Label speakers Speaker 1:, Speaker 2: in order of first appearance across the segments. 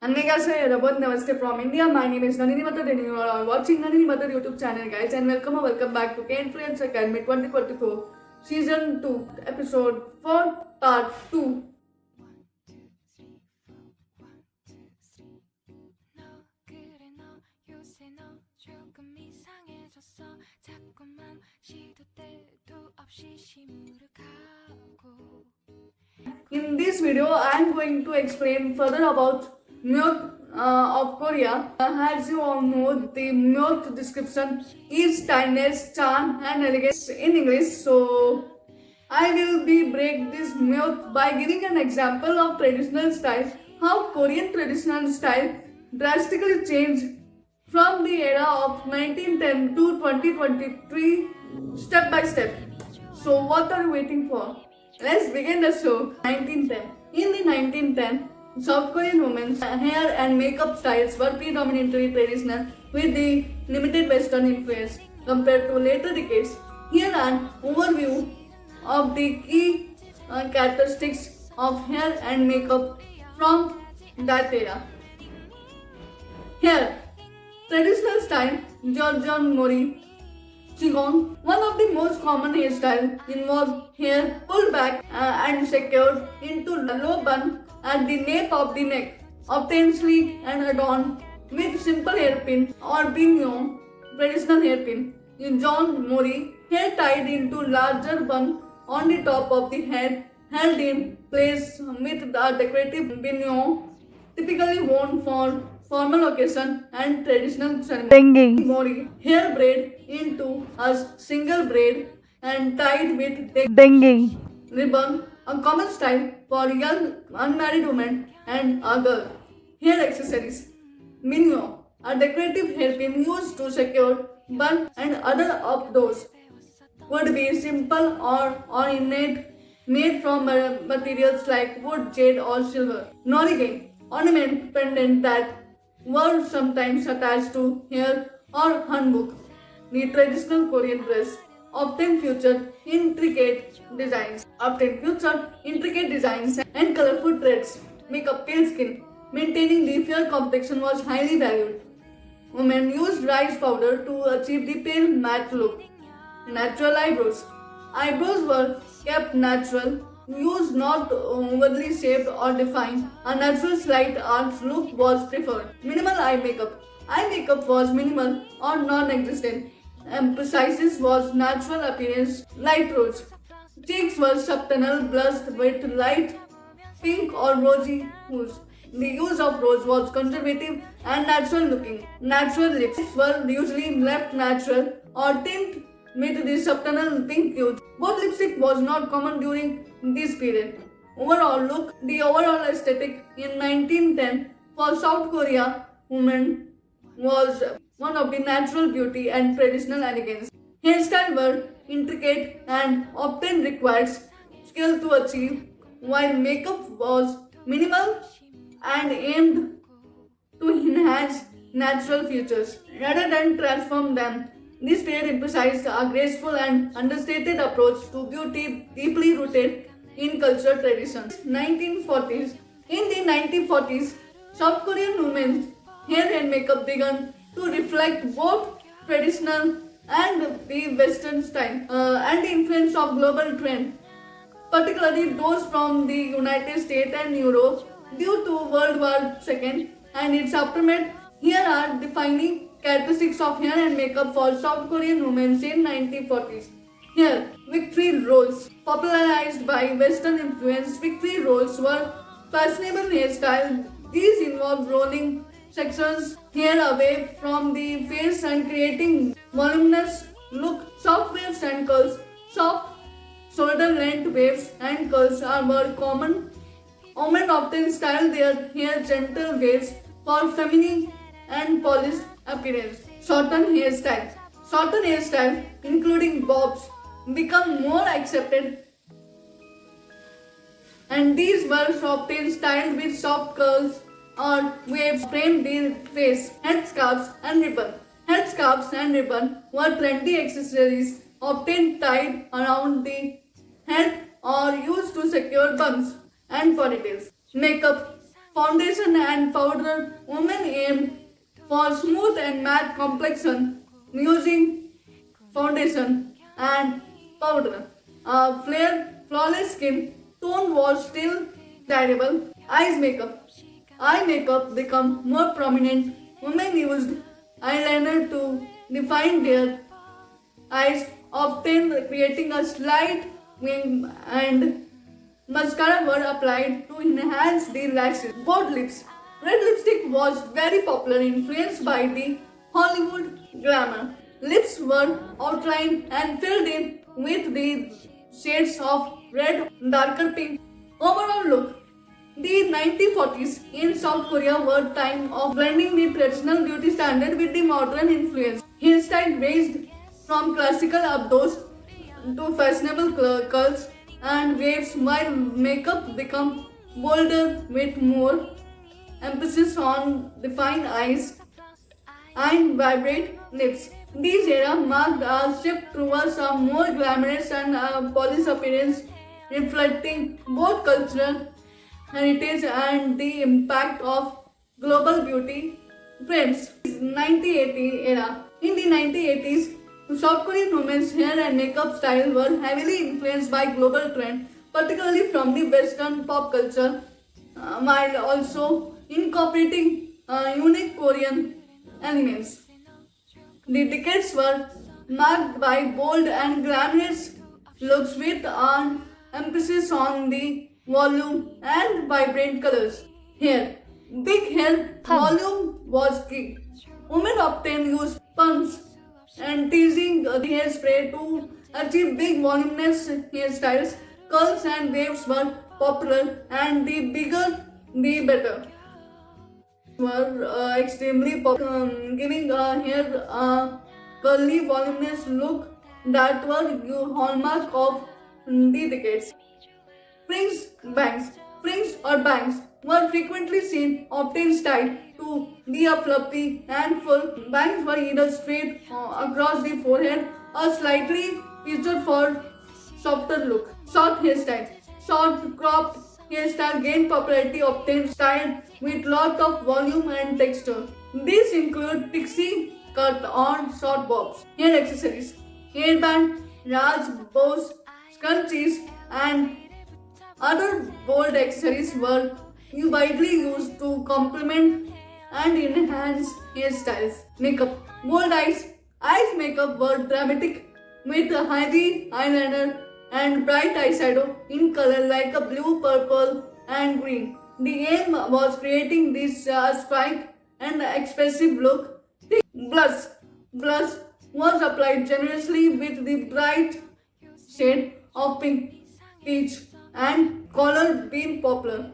Speaker 1: Annyeonghaseyo everyone, namaste from India. My name is Nandini Mathur and you are watching Nandini Mathur YouTube channel, guys, and welcome back to K-Influence Academy 2024 Season 2 Episode 4 Part 2. In this video, I am going to explain further about Myeok of Korea. As you all know, the Myeok description is timeless, charm, and elegance in English. So, I will be break this Myeok by giving an example of traditional style. How Korean traditional style drastically changed from the era of 1910 to 2023, step by step. So, what are you waiting for? Let's begin the show. 1910. In the 1910, South Korean women's hair and makeup styles were predominantly traditional with the limited Western influence compared to later decades. Here an overview of the key characteristics of hair and makeup from that era. Hair. Traditional style, Georgian Mori Qigong. One of the most common hairstyles involves hair pulled back and secured into a low bun at the nape of the neck, often sleek and adorned with simple hairpin or pignon, traditional hairpin. In John Mori, hair tied into larger bun on the top of the head, held in place with a decorative pignon, typically worn for formal occasion and traditional ceremony. Mori, hair braid into a single braid and tied with dengue ribbon, a common style for young unmarried women and a girl. Hair accessories. Minyo, a decorative hairpin used to secure bun and other outdoors. Could be simple or ornate, made from materials like wood, jade, or silver. Norige, ornament pendant that were sometimes attached to hair or hanbok. The traditional Korean dress often featured intricate designs and colorful threads. Make a pale skin. Maintaining the fair complexion was highly valued. Women used rice powder to achieve the pale matte look. Natural eyebrows. Eyebrows were kept natural, used not overly shaped or defined. A natural slight arch look was preferred. Minimal eye makeup. Eye makeup was minimal or non-existent. Emphasis was natural appearance, light rose. Cheeks were subtle, blushed with light pink or rosy hues. The use of rose was conservative and natural looking. Natural lips were usually left natural or tint with the subtle pink hue. Both lipstick was not common during this period. The overall aesthetic in 1910 for South Korea women was one of the natural beauty and traditional elegance. Hairstyles were intricate and often required skill to achieve, while makeup was minimal and aimed to enhance natural features rather than transform them. This period emphasized a graceful and understated approach to beauty deeply rooted in cultural traditions. 1940s. In the 1940s, South Korean women's hair and makeup began to reflect both traditional and the Western style and the influence of global trend, particularly those from the United States and Europe due to World War II and its aftermath. Here are defining characteristics of hair and makeup for South Korean women in 1940s. Here, victory rolls. Popularized by Western influence, victory rolls were fashionable hairstyle. These involved rolling sections hair away from the face and creating voluminous look. Soft waves and curls. Soft shoulder length waves and curls were common. Women often style their hair gentle waves for feminine and polished appearance. Shortened hairstyle, including bobs, become more accepted, and these were often styled with soft curls or waves framed the face. Headscarves and ribbon were trendy accessories often tied around the head or used to secure buns and ponytails. Makeup. foundation and powder, women aimed for smooth and matte complexion using foundation and powder. Flawless skin tone was still desirable. Eyes makeup. Eye makeup become more prominent. Women used eyeliner to define their eyes, often creating a slight wing, and mascara were applied to enhance the lashes. Bold lips. Red lipstick was very popular, influenced by the Hollywood glamour. Lips were outlined and filled in with the shades of red, darker pink. Overall look. The 1940s in South Korea were time of blending the traditional beauty standard with the modern influence. Hairstyle ranged from classical updos to fashionable curls and waves, while makeup became bolder with more emphasis on defined eyes and vibrant lips. This era marked a shift towards a more glamorous and polished appearance, reflecting both cultural heritage and the impact of global beauty trends. 1980 era. In the 1980s, South Korean women's hair and makeup style were heavily influenced by global trend, particularly from the Western pop culture, while also incorporating unique Korean elements. The decades were marked by bold and glamorous looks with an emphasis on the volume and vibrant colors. Hair. Big hair volume was key. Women often used pumps and teasing the hairspray to achieve big voluminous hairstyles. Curls and waves were popular, and the bigger the better. Were extremely popular, giving hair a curly, voluminous look that were hallmark of the decades. Fringe or bangs were frequently seen, often styled to be a fluffy and full. Bangs were either straight across the forehead or slightly featured for softer look. Short hairstyle. Short cropped hairstyle gained popularity, often styled with lot of volume and texture. These include pixie cut or short bobs. Hair accessories. Hairband, raj, bows, scrunchies, and other bold accessories were widely used to complement and enhance hairstyles. Makeup. Bold eyes. Eyes makeup were dramatic with a heavy eyeliner and bright eyeshadow in color like a blue, purple, and green. The aim was creating this strike and expressive look. Blush. Blush was applied generously with the bright shade of pink, peach, and color being popular.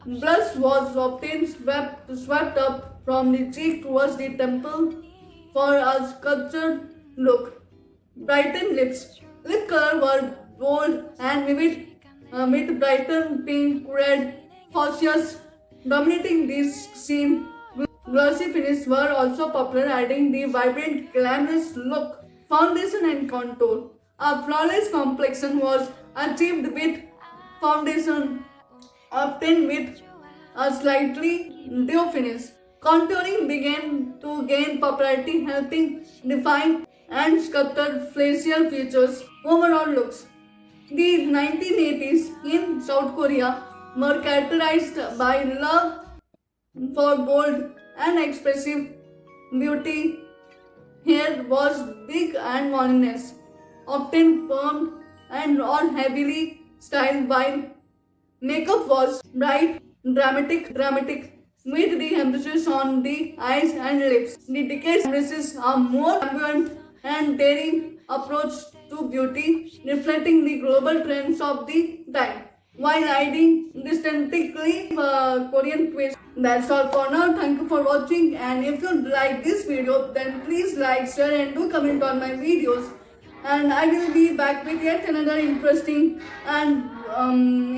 Speaker 1: Blush was often swept up from the cheek towards the temple for a sculptured look. Brightened lips. Lip color were bold and vivid with brightened pink, red, fuchsias dominating this scene. Glossy finishes were also popular, adding the vibrant, glamorous look. Foundation and contour. A flawless complexion was achieved with foundation, often with a slightly dew finish. Contouring began to gain popularity, helping define and sculpt facial features. Overall looks. The 1980s in South Korea were characterized by love for bold and expressive beauty. Hair was big and voluminous, often permed and or heavily styled, while makeup was bright, dramatic, with the emphasis on the eyes and lips. The decade embraces a more flamboyant and daring approach to beauty, reflecting the global trends of the time, while adding distinctly Korean twist. That's all for now. Thank you for watching, and if you like this video, then please like, share, and do comment on my videos. And I will be back with yet another interesting and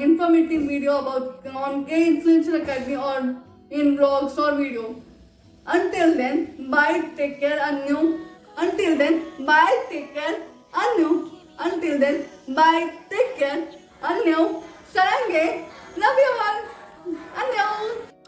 Speaker 1: informative video about on K Influencer Academy or in vlogs or video. Until then, bye, take care, and new. Until then, bye, take care, and new. Until then, bye, take care, and new. Sarange, love you all, and new.